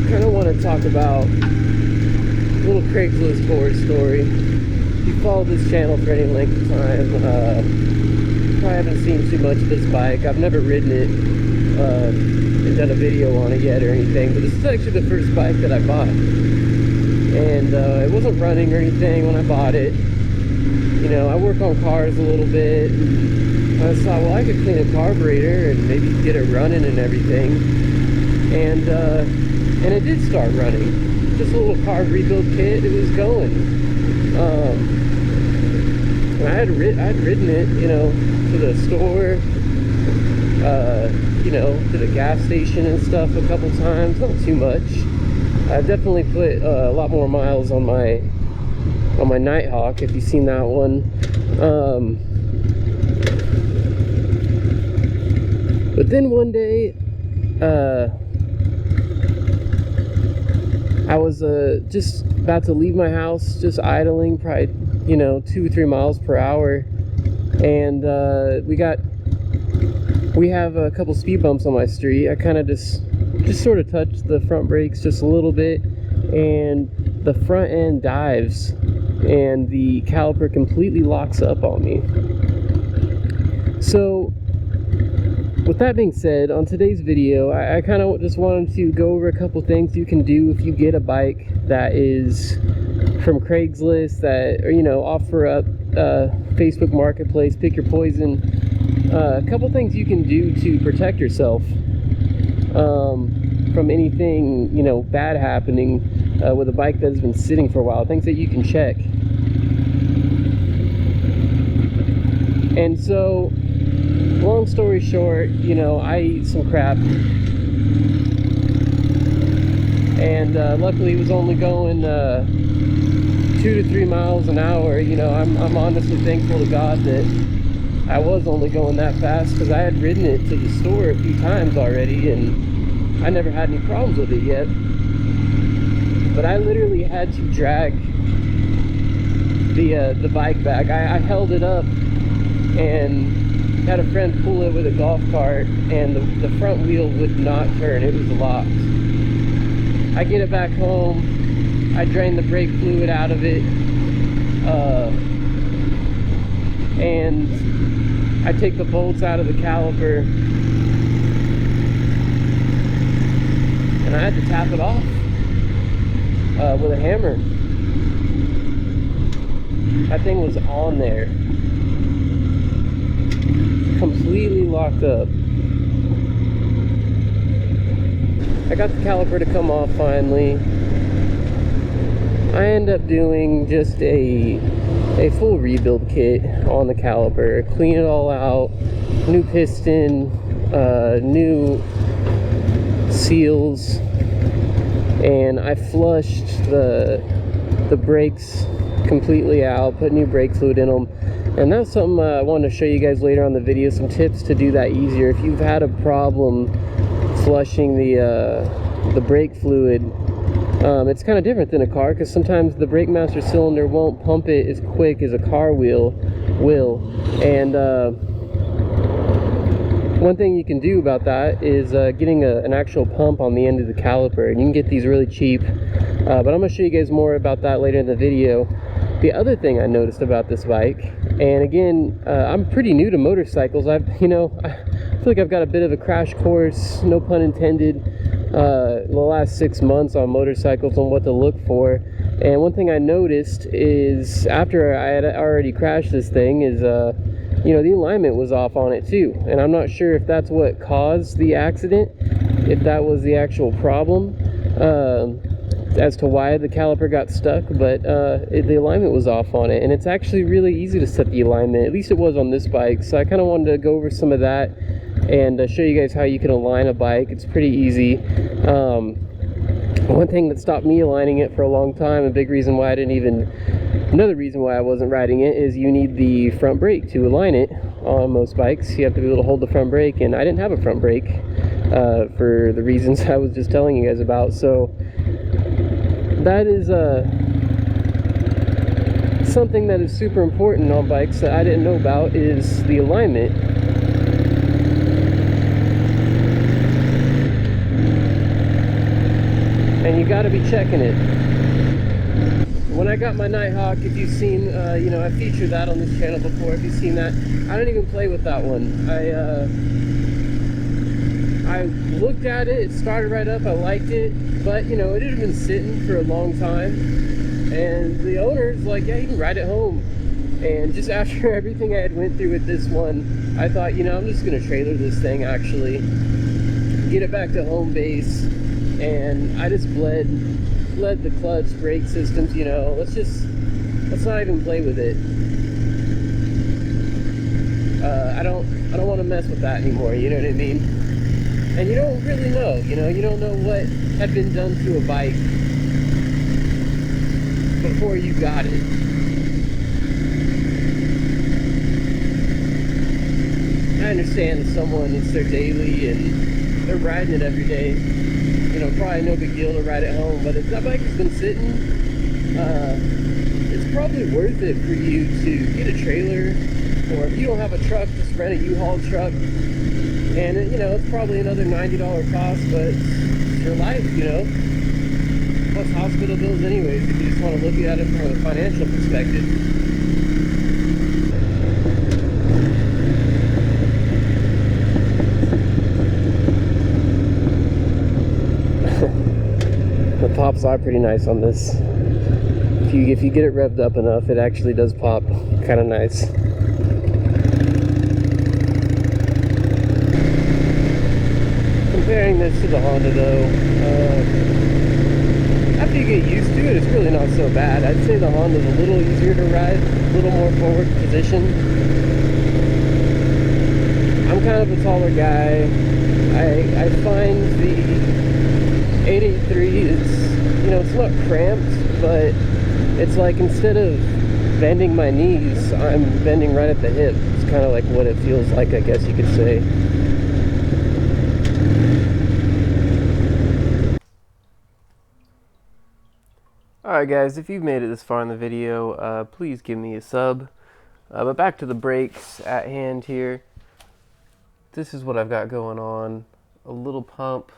kind of want to talk about a little Craigslist horror story. If you follow this channel for any length of time, probably haven't seen too much of this bike. I've never ridden it and done a video on it yet or anything, but this is actually the first bike that I bought. And it wasn't running or anything when I bought it. You know, I work on cars a little bit, and I thought, well, I could clean a carburetor and maybe get it running and everything. And it did start running. Just a little carb rebuild kit, it was going. And I had ridden it, you know, to the store, you know, to the gas station and stuff a couple times, not too much. I've definitely put a lot more miles on my Nighthawk, if you've seen that one. But then one day, I was just about to leave my house, just idling, probably, you know, 2 or 3 miles per hour, and we have a couple speed bumps on my street. I kind of just sort of touched the front brakes just a little bit, and the front end dives, and the caliper completely locks up on me. So with that being said, on today's video, I kind of just wanted to go over a couple things you can do if you get a bike that is from Craigslist, that, or, you know, offer up Facebook Marketplace, pick your poison. A couple things you can do to protect yourself from anything, you know, bad happening with a bike that has been sitting for a while. Things that you can check. And so, long story short, you know, I eat some crap, and luckily it was only going 2 to 3 miles an hour. You know, I'm honestly thankful to God that I was only going that fast, because I had ridden it to the store a few times already, and I never had any problems with it yet. But I literally had to drag the bike back. I held it up and had a friend pull it with a golf cart, and the front wheel would not turn. It was locked. I get it back home, I drain the brake fluid out of it, and I take the bolts out of the caliper, and I had to tap it off with a hammer. That thing was on there, completely locked up. I got the caliper to come off finally. I end up doing just a full rebuild kit on the caliper, clean it all out, new piston, new seals, and I flushed the brakes completely out, put new brake fluid in them. And that's something I wanted to show you guys later on the video, some tips to do that easier. If you've had a problem flushing the brake fluid, it's kind of different than a car, because sometimes the brake master cylinder won't pump it as quick as a car will. And one thing you can do about that is getting an actual pump on the end of the caliper, and you can get these really cheap, but I'm going to show you guys more about that later in the video. The other thing I noticed about this bike, and again, I'm pretty new to motorcycles. I feel like I've got a bit of a crash course, no pun intended, the last 6 months on motorcycles, on what to look for. And one thing I noticed is, after I had already crashed this thing, is you know, the alignment was off on it too. And I'm not sure if that's what caused the accident, if that was the actual problem, as to why the caliper got stuck, but the alignment was off on it. And it's actually really easy to set the alignment, at least it was on this bike. So I kind of wanted to go over some of that and show you guys how you can align a bike. It's pretty easy. One thing that stopped me aligning it for a long time, a big reason why another reason why I wasn't riding it, is you need the front brake to align it. On most bikes, you have to be able to hold the front brake, and I didn't have a front brake for the reasons I was just telling you guys about. So that is something that is super important on bikes that I didn't know about, is the alignment. and you got to be checking it. When I got my Nighthawk, if you've seen, you know, I featured that on this channel before. If you've seen that, I don't even play with that one. I looked at it, it started right up, I liked it, but you know, it had been sitting for a long time, and the owner's like, yeah, you can ride it home. And just after everything I had went through with this one, I thought, you know, I'm just gonna trailer this thing, actually get it back to home base. And I just bled the clutch, brake systems, you know, let's not even play with it. I don't want to mess with that anymore, you know what I mean? And you don't really know, you know, you don't know what had been done to a bike before you got it. I understand that someone, it's their daily and they're riding it every day, you know, probably no big deal to ride it home, but if that bike has been sitting, it's probably worth it for you to get a trailer, or if you don't have a truck, just rent a U-Haul truck. And it, you know, it's probably another $90 cost, but it's your life, you know. Plus hospital bills anyways, if you just want to look at it from a financial perspective. The pops are pretty nice on this. If you get it revved up enough, it actually does pop kind of nice. Comparing this to the Honda though, after you get used to it, it's really not so bad. I'd say the Honda's a little easier to ride, a little more forward position. I'm kind of a taller guy. I find the 883 is, you know, it's not cramped, but it's like instead of bending my knees, I'm bending right at the hip. It's kind of like what it feels like, I guess you could say. Alright guys, if you've made it this far in the video, please give me a sub. But back to the brakes at hand here. This is what I've got going on. A little pump,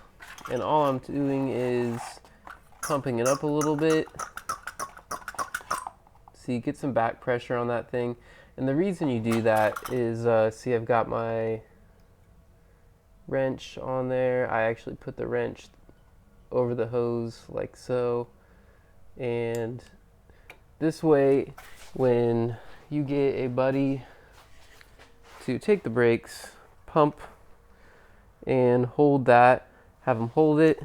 and all I'm doing is pumping it up a little bit. See, get some back pressure on that thing. And the reason you do that is, see, I've got my wrench on there. I actually put the wrench over the hose like so. And this way, when you get a buddy to take the brakes, pump and hold that, have them hold it.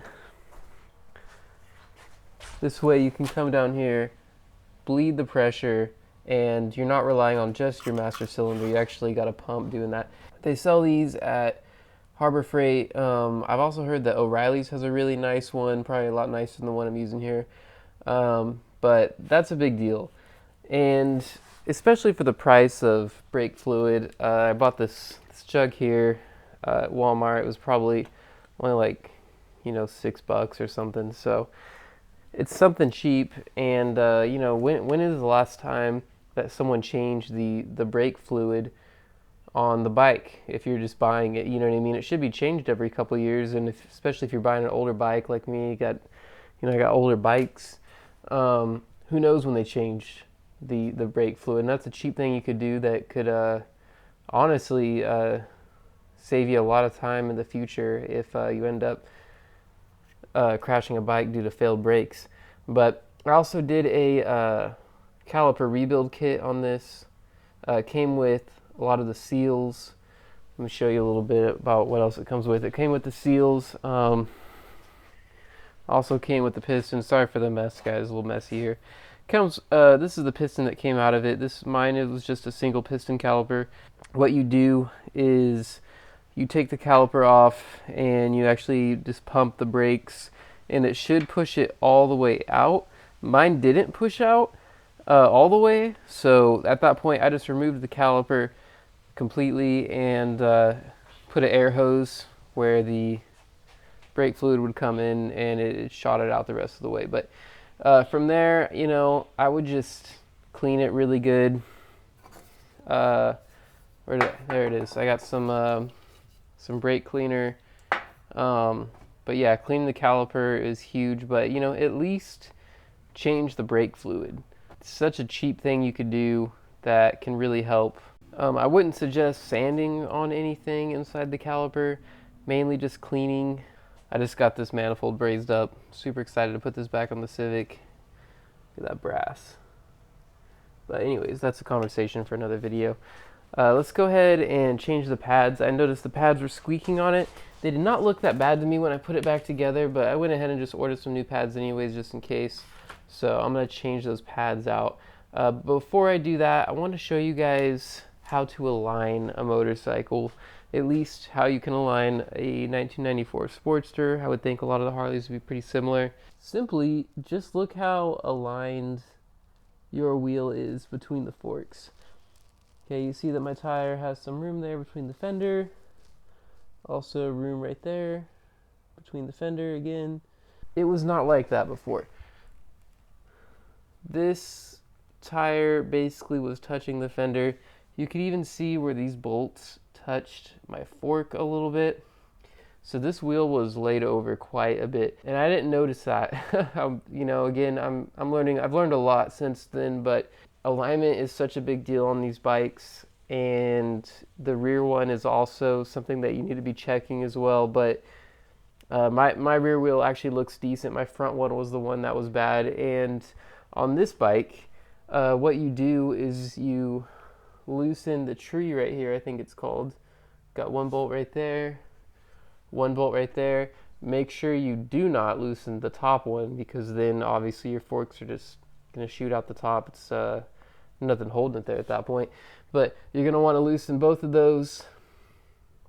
This way you can come down here, bleed the pressure, and you're not relying on just your master cylinder. You actually got a pump doing that. They sell these at Harbor Freight. I've also heard that O'Reilly's has a really nice one, probably a lot nicer than the one I'm using here. But that's a big deal, and especially for the price of brake fluid. I bought this jug here at Walmart. It was probably only like, you know, $6 or something, so it's something cheap. And you know, when is the last time that someone changed the brake fluid on the bike? If you're just buying it, you know what I mean, it should be changed every couple of years. And especially if you're buying an older bike like me, I got older bikes. Who knows when they change the brake fluid? And that's a cheap thing you could do that could honestly save you a lot of time in the future if you end up crashing a bike due to failed brakes. But I also did a caliper rebuild kit on this. Came with a lot of the seals. Let me show you a little bit about what else it comes with. It came with the seals. Also came with the piston. Sorry for the mess, guys. A little messy here. Comes. This is the piston that came out of it. It was just a single piston caliper. What you do is you take the caliper off and you actually just pump the brakes, and it should push it all the way out. Mine didn't push out all the way, so at that point I just removed the caliper completely and put an air hose where the brake fluid would come in, and it shot it out the rest of the way. But from there, you know, I would just clean it really good. There it is. I got some brake cleaner. But yeah, cleaning the caliper is huge, but you know, at least change the brake fluid. It's such a cheap thing you could do that can really help. I wouldn't suggest sanding on anything inside the caliper, mainly just cleaning. I just got this manifold brazed up. Super excited to put this back on the Civic. Look at that brass. But anyways, that's a conversation for another video. Let's go ahead and change the pads. I noticed the pads were squeaking on it. They did not look that bad to me when I put it back together, but I went ahead and just ordered some new pads anyways, just in case. So I'm going to change those pads out. Before I do that, I want to show you guys how to align a motorcycle, at least how you can align a 1994 Sportster. I would think a lot of the Harleys would be pretty similar. Simply, just look how aligned your wheel is between the forks. Okay, you see that my tire has some room there between the fender. Also room right there between the fender again. It was not like that before. This tire basically was touching the fender. You could even see where these bolts touched my fork a little bit. So this wheel was laid over quite a bit, and I didn't notice that. You know, again, I'm learning. I've learned a lot since then, but alignment is such a big deal on these bikes, and the rear one is also something that you need to be checking as well. But my rear wheel actually looks decent. My front one was the one that was bad, and on this bike, what you do is you loosen the tree right here, I think it's called. Got one bolt right there, one bolt right there. Make sure you do not loosen the top one, because then obviously your forks are just gonna shoot out the top. It's nothing holding it there at that point. But you're gonna want to loosen both of those.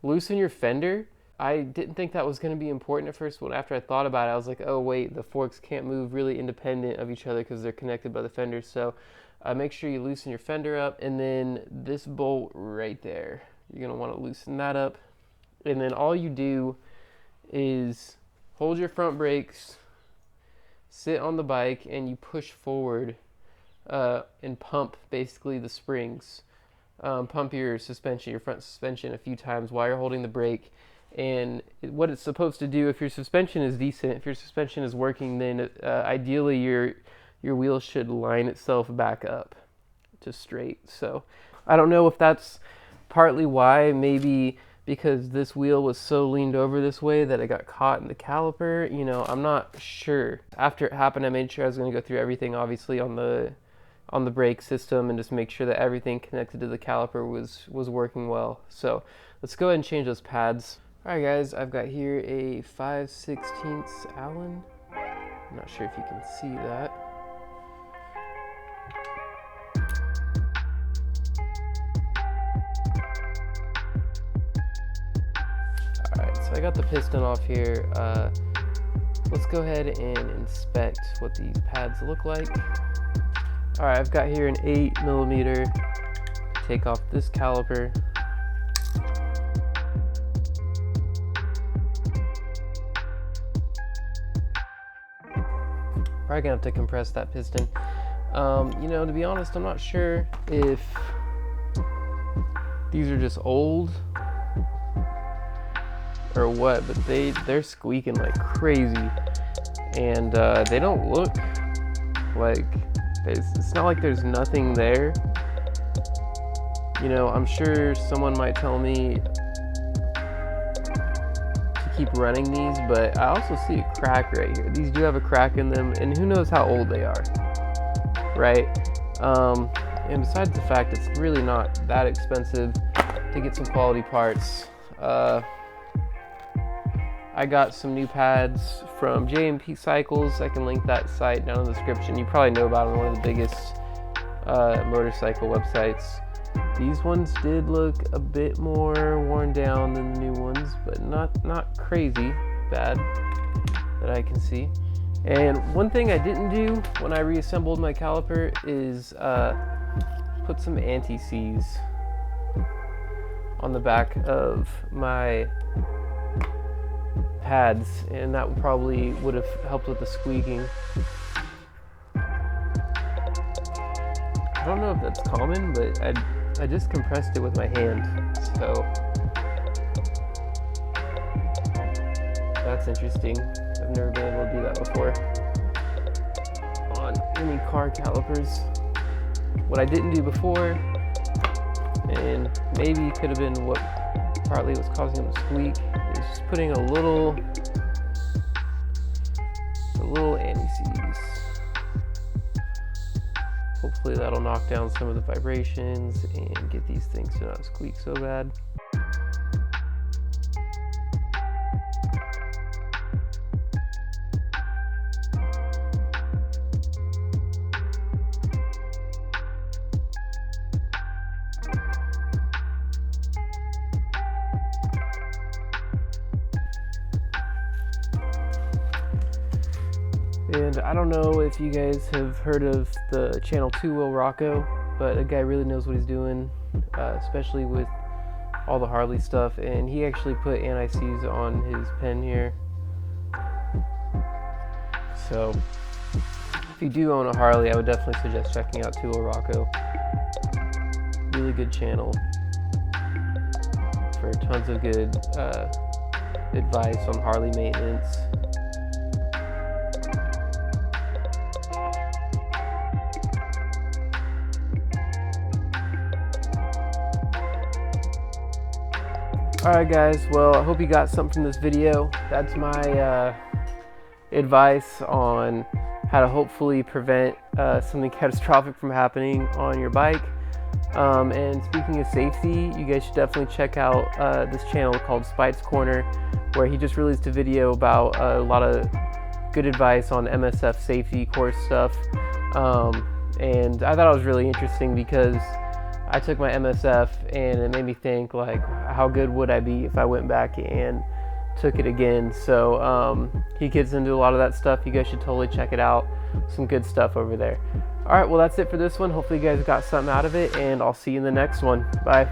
Loosen your fender. I didn't think that was going to be important at first, but after I thought about it, I was like, oh wait, the forks can't move really independent of each other because they're connected by the fender. So make sure you loosen your fender up, and then this bolt right there, you're going to want to loosen that up. And then all you do is hold your front brakes, sit on the bike, and you push forward and pump basically the springs. Pump your suspension, your front suspension, a few times while you're holding the brake. And what it's supposed to do, if your suspension is decent, if your suspension is working, then ideally your wheel should line itself back up to straight. So I don't know if that's partly why, maybe because this wheel was so leaned over this way that it got caught in the caliper. You know, I'm not sure. After it happened, I made sure I was going to go through everything, obviously, on the brake system, and just make sure that everything connected to the caliper was working well. So let's go ahead and change those pads. Alright guys, I've got here a 5/16 Allen. I'm not sure if you can see that. Alright, so I got the piston off here. Let's go ahead and inspect what these pads look like. Alright, I've got here an 8mm. Take off this caliper. Probably gonna have to compress that piston. You know, to be honest, I'm not sure if these are just old or what, but they're squeaking like crazy, and they don't look like it's not like there's nothing there. You know, I'm sure someone might tell me keep running these, but I also see a crack right here. These do have a crack in them, and who knows how old they are, right? And besides the fact it's really not that expensive to get some quality parts, I got some new pads from J&P Cycles. I can link that site down in the description. You probably know about them, one of the biggest motorcycle websites. These ones did look a bit more worn down than the new ones, but not crazy bad that I can see. And one thing I didn't do when I reassembled my caliper is put some anti-seize on the back of my pads, and that probably would have helped with the squeaking. I don't know if that's common, but I just compressed it with my hand, so that's interesting. I've never been able to do that before on any car calipers. What I didn't do before, and maybe could have been what partly was causing them to squeak, is just putting a little anti-seize. Hopefully that'll knock down some of the vibrations and get these things to not squeak so bad. And I don't know if you guys have heard of the channel 2 Wheel Rocco, but a guy really knows what he's doing, especially with all the Harley stuff. And he actually put anti-seize on his pen here. So if you do own a Harley, I would definitely suggest checking out 2 Wheel Rocco. Really good channel for tons of good advice on Harley maintenance. Alright guys, well I hope you got something from this video. That's my advice on how to hopefully prevent something catastrophic from happening on your bike. And speaking of safety, you guys should definitely check out this channel called Spite's Corner, where he just released a video about a lot of good advice on MSF safety course stuff. And I thought it was really interesting because I took my MSF and it made me think, like, how good would I be if I went back and took it again. So he gets into a lot of that stuff. You guys should totally check it out. Some good stuff over there. All right, well that's it for this one. Hopefully you guys got something out of it, and I'll see you in the next one. Bye.